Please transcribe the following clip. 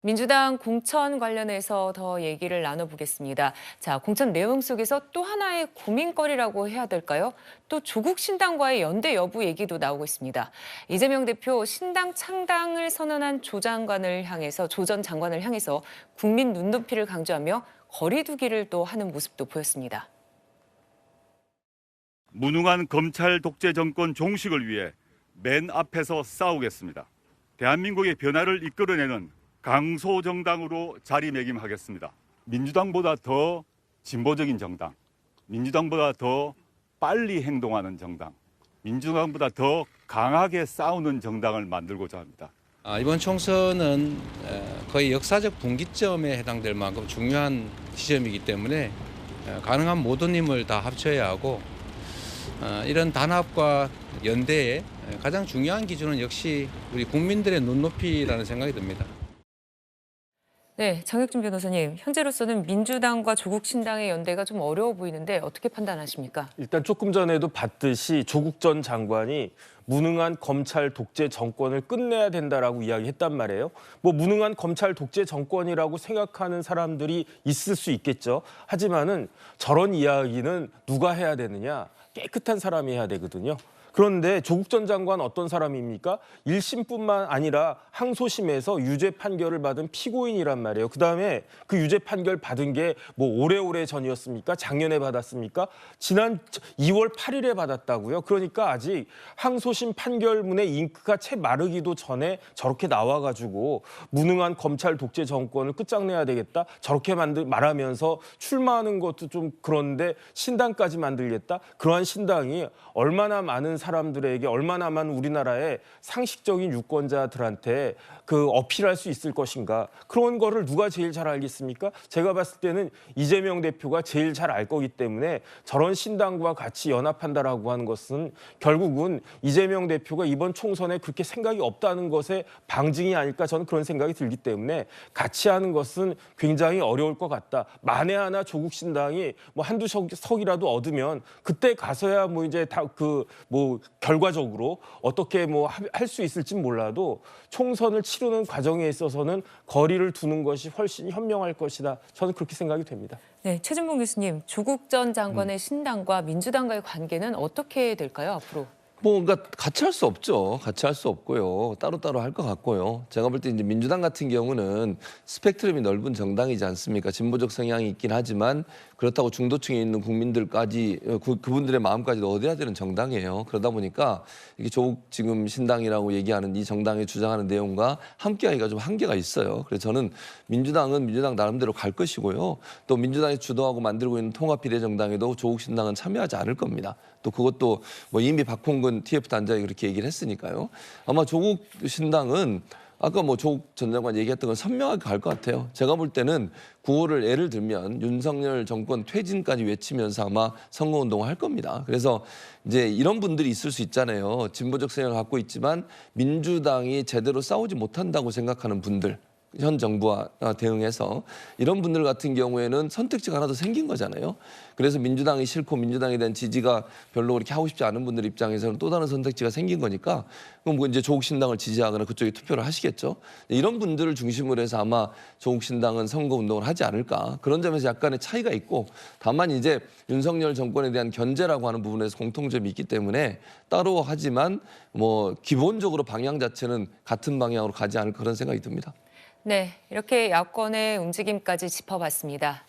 민주당 공천 관련해서 더 얘기를 나눠보겠습니다. 자, 공천 내용 속에서 또 하나의 고민거리라고 해야 될까요? 또 조국 신당과의 연대 여부 얘기도 나오고 있습니다. 이재명 대표 신당 창당을 선언한 조 전 장관을 향해서 국민 눈높이를 강조하며 거리두기를 또 하는 모습도 보였습니다. 무능한 검찰 독재 정권 종식을 위해 맨 앞에서 싸우겠습니다. 대한민국의 변화를 이끌어내는 강소정당으로 자리매김하겠습니다. 민주당보다 더 진보적인 정당, 민주당보다 더 빨리 행동하는 정당, 민주당보다 더 강하게 싸우는 정당을 만들고자 합니다. 이번 총선은 거의 역사적 분기점에 해당될 만큼 중요한 시점이기 때문에 가능한 모든 힘을 다 합쳐야 하고 이런 단합과 연대의 가장 중요한 기준은 역시 우리 국민들의 눈높이라는 생각이 듭니다. 네, 장혁준 변호사님, 현재로서는 민주당과 조국 신당의 연대가 좀 어려워 보이는데 어떻게 판단하십니까? 일단 조금 전에도 봤듯이 조국 전 장관이 무능한 검찰 독재 정권을 끝내야 된다라고 이야기했단 말이에요. 뭐 무능한 검찰 독재 정권이라고 생각하는 사람들이 있을 수 있겠죠. 하지만은 저런 이야기는 누가 해야 되느냐? 깨끗한 사람이 해야 되거든요. 그런데 조국 전 장관 어떤 사람입니까? 1심뿐만 아니라 항소심에서 유죄 판결을 받은 피고인이란 말이에요. 그다음에 그 유죄 판결 받은 게 뭐 오래오래 전이었습니까? 작년에 받았습니까? 지난 2월 8일에 받았다고요. 그러니까 아직 항소심 판결문의 잉크가 채 마르기도 전에 저렇게 나와가지고 무능한 검찰 독재 정권을 끝장내야 되겠다. 저렇게 말하면서 출마하는 것도 좀 그런데 신당까지 만들겠다. 그러한 신당이 얼마나 많은 사람들에게 얼마나 많은 우리나라의 상식적인 유권자들한테 그 어필할 수 있을 것인가. 그런 거를 누가 제일 잘 알겠습니까? 제가 봤을 때는 이재명 대표가 제일 잘 알 거기 때문에 저런 신당과 같이 연합한다라고 하는 것은 결국은 이재명 대표가 이번 총선에 그렇게 생각이 없다는 것의 방증이 아닐까 저는 그런 생각이 들기 때문에 같이 하는 것은 굉장히 어려울 것 같다. 만에 하나 조국 신당이 뭐 한두 석이라도 얻으면 그때 가서야 뭐 이제 다 결과적으로 어떻게 뭐 할 수 있을진 몰라도 총선을 치르는 과정에 있어서는 거리를 두는 것이 훨씬 현명할 것이다. 저는 그렇게 생각이 됩니다. 네, 최진봉 교수님, 조국 전 장관의 신당과 민주당과의 관계는 어떻게 될까요, 앞으로? 그러니까 같이 할 수 없죠. 같이 할 수 없고요. 따로따로 할 것 같고요. 제가 볼 때 이제 민주당 같은 경우는 스펙트럼이 넓은 정당이지 않습니까? 진보적 성향이 있긴 하지만 그렇다고 중도층에 있는 국민들까지 그분들의 마음까지도 얻어야 되는 정당이에요. 그러다 보니까 이게 조국 지금 신당이라고 얘기하는 이 정당이 주장하는 내용과 함께하기가 좀 한계가 있어요. 그래서 저는 민주당은 민주당 나름대로 갈 것이고요. 또 민주당이 주도하고 만들고 있는 통합비례정당에도 조국 신당은 참여하지 않을 겁니다. 또 그것도 뭐 이미 박홍근 TF 단장이 그렇게 얘기를 했으니까요. 아마 조국 신당은 아까 뭐 조국 전 장관 얘기했던 건 선명하게 갈 것 같아요. 제가 볼 때는 구호를 예를 들면 윤석열 정권 퇴진까지 외치면서 아마 선거운동을 할 겁니다. 그래서 이제 이런 분들이 있을 수 있잖아요. 진보적 성향을 갖고 있지만 민주당이 제대로 싸우지 못한다고 생각하는 분들. 현 정부와 대응해서 이런 분들 같은 경우에는 선택지가 하나 더 생긴 거잖아요. 그래서 민주당이 싫고 민주당에 대한 지지가 별로 그렇게 하고 싶지 않은 분들 입장에서는 또 다른 선택지가 생긴 거니까 그럼 뭐 이제 조국 신당을 지지하거나 그쪽에 투표를 하시겠죠. 이런 분들을 중심으로 해서 아마 조국 신당은 선거 운동을 하지 않을까. 그런 점에서 약간의 차이가 있고 다만 이제 윤석열 정권에 대한 견제라고 하는 부분에서 공통점이 있기 때문에 따로 하지만 뭐 기본적으로 방향 자체는 같은 방향으로 가지 않을까 그런 생각이 듭니다. 네, 이렇게 야권의 움직임까지 짚어봤습니다.